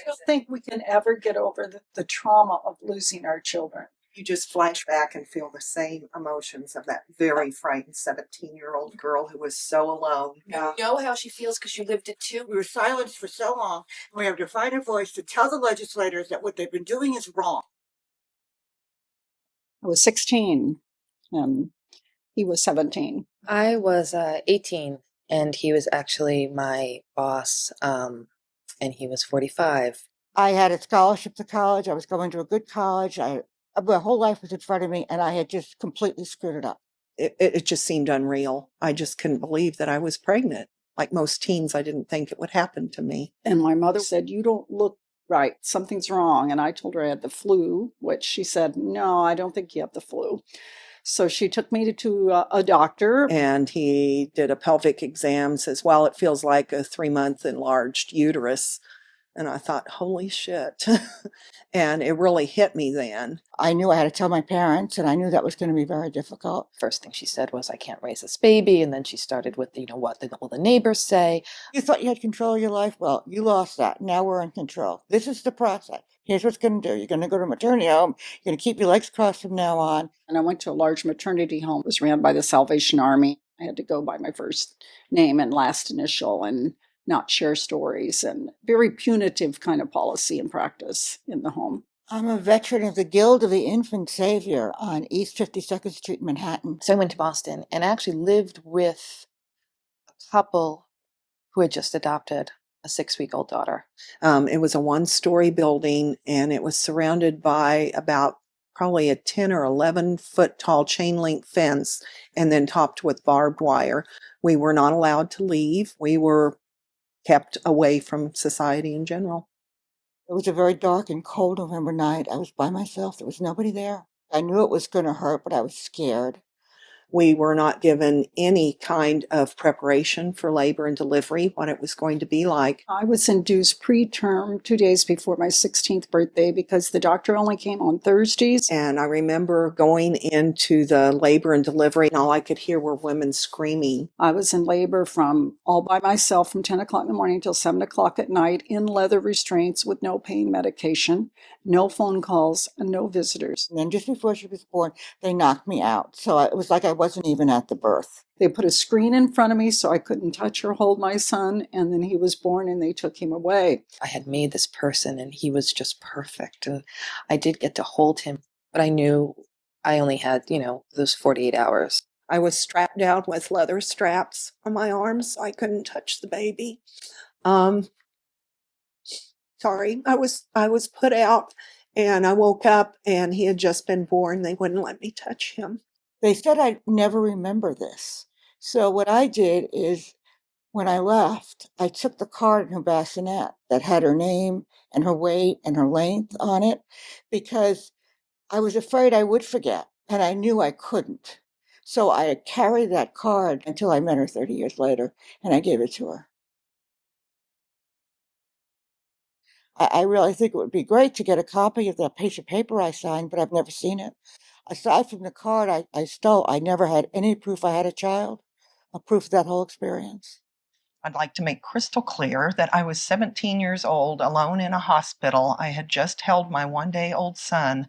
I don't think we can ever get over the trauma of losing our children. You just flash back and feel the same emotions of that very frightened 17-year-old girl who was so alone. Yeah. You know how she feels because you lived it too. We were silenced for so long, and we have to find a voice to tell the legislators that what they've been doing is wrong. I was 16 and he was 17. I was 18 and he was actually my boss, and he was 45. I had a scholarship to college. I was going to a good college. My whole life was in front of me, and I had just completely screwed it up. It just seemed unreal. I just couldn't believe that I was pregnant. Like most teens, I didn't think it would happen to me. And my mother said, "You don't look right. Something's wrong." And I told her I had the flu, which she said, "No, I don't think you have the flu." So she took me to a doctor. And he did a pelvic exam, says, well, it feels like a 3-month enlarged uterus. And I thought, holy shit. And it really hit me then. I knew I had to tell my parents, and I knew that was going to be very difficult. First thing she said was, I can't raise this baby. And then she started with, what will the neighbors say? You thought you had control of your life? Well, you lost that. Now we're in control. This is the process. Here's what's going to do. You're going to go to maternity home. You're going to keep your legs crossed from now on. And I went to a large maternity home. It was ran by the Salvation Army. I had to go by my first name and last initial and not share stories, and very punitive kind of policy and practice in the home. I'm a veteran of the Guild of the Infant Savior on East 52nd Street, Manhattan. So I went to Boston and actually lived with a couple who had just adopted a 6-week-old daughter. It was a 1-story building, and it was surrounded by about probably a 10 or 11 foot tall chain link fence, and then topped with barbed wire. We were not allowed to leave. We were kept away from society in general. It was a very dark and cold November night. I was by myself. There was nobody there. I knew it was going to hurt, but I was scared. We were not given any kind of preparation for labor and delivery, what it was going to be like. I was induced preterm 2 days before my 16th birthday because the doctor only came on Thursdays. And I remember going into the labor and delivery, and all I could hear were women screaming. I was in labor from all by myself from 10 o'clock in the morning till 7 o'clock at night in leather restraints with no pain medication, no phone calls, and no visitors. And then just before she was born, they knocked me out. So it was like I wasn't even at the birth. They put a screen in front of me so I couldn't touch or hold my son, and then he was born and they took him away. I had made this person and he was just perfect. And I did get to hold him, but I knew I only had, those 48 hours. I was strapped down with leather straps on my arms so I couldn't touch the baby. Sorry, I was put out, and I woke up and he had just been born. They wouldn't let me touch him. They said I'd never remember this. So what I did is, when I left, I took the card in her bassinet that had her name and her weight and her length on it, because I was afraid I would forget, and I knew I couldn't. So I carried that card until I met her 30 years later, and I gave it to her. I really think it would be great to get a copy of that piece of paper I signed, but I've never seen it. Aside from the card I stole, I never had any proof I had a child, a proof of that whole experience. I'd like to make crystal clear that I was 17 years old, alone in a hospital. I had just held my 1-day-old son,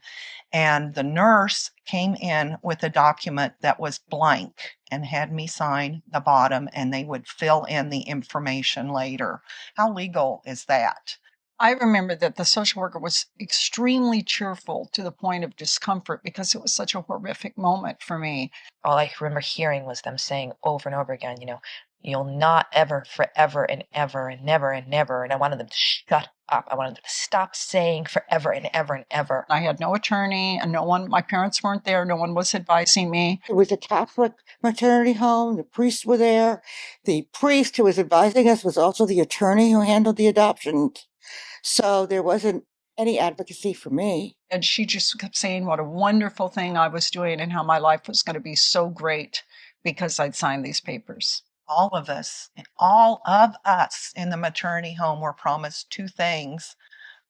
and the nurse came in with a document that was blank and had me sign the bottom, and they would fill in the information later. How legal is that? I remember that the social worker was extremely cheerful to the point of discomfort because it was such a horrific moment for me. All I remember hearing was them saying over and over again, you'll not ever, forever and ever and never and never. And I wanted them to shut up. I wanted them to stop saying forever and ever and ever. I had no attorney and my parents weren't there. No one was advising me. It was a Catholic maternity home. The priests were there. The priest who was advising us was also the attorney who handled the adoption. So there wasn't any advocacy for me. And she just kept saying what a wonderful thing I was doing and how my life was going to be so great because I'd signed these papers. All of us in the maternity home were promised 2 things.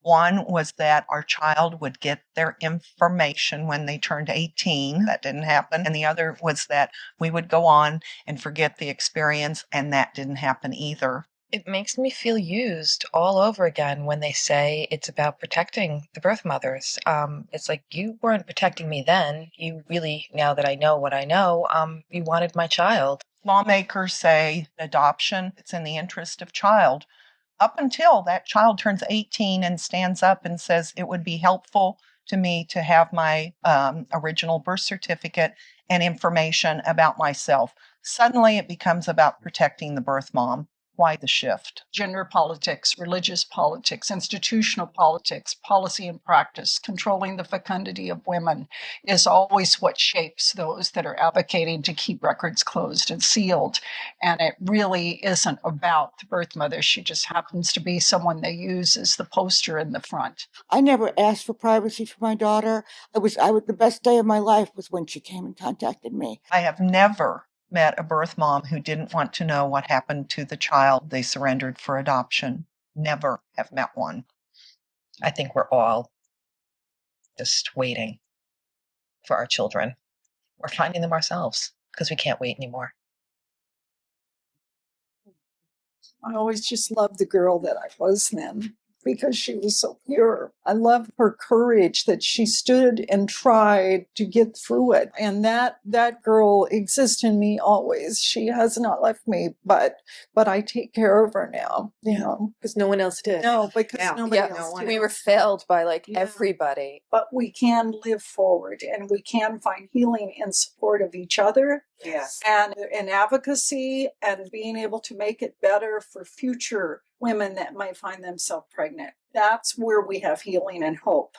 One was that our child would get their information when they turned 18. That didn't happen. And the other was that we would go on and forget the experience, and that didn't happen either. It makes me feel used all over again when they say it's about protecting the birth mothers. It's like, you weren't protecting me then. You really, now that I know what I know, you wanted my child. Lawmakers say adoption, it's in the interest of child, up until that child turns 18 and stands up and says it would be helpful to me to have my original birth certificate and information about myself. Suddenly it becomes about protecting the birth mom. Why the shift? Gender politics, religious politics, institutional politics, policy and practice, controlling the fecundity of women is always what shapes those that are advocating to keep records closed and sealed. And it really isn't about the birth mother. She just happens to be someone they use as the poster in the front. I never asked for privacy for my daughter. The best day of my life was when she came and contacted me. I have never met a birth mom who didn't want to know what happened to the child they surrendered for adoption. Never have met one. I think we're all just waiting for our children. We're finding them ourselves because we can't wait anymore. I always just loved the girl that I was then because she was so pure. I love her courage that she stood and tried to get through it. And that girl exists in me always. She has not left me, but I take care of her now, you know. Because no one else did. No, because nobody Yeah, else did. we were failed by everybody. But we can live forward and we can find healing and support of each other. Yes. And in advocacy and being able to make it better for future women that might find themselves pregnant. That's where we have healing and hope.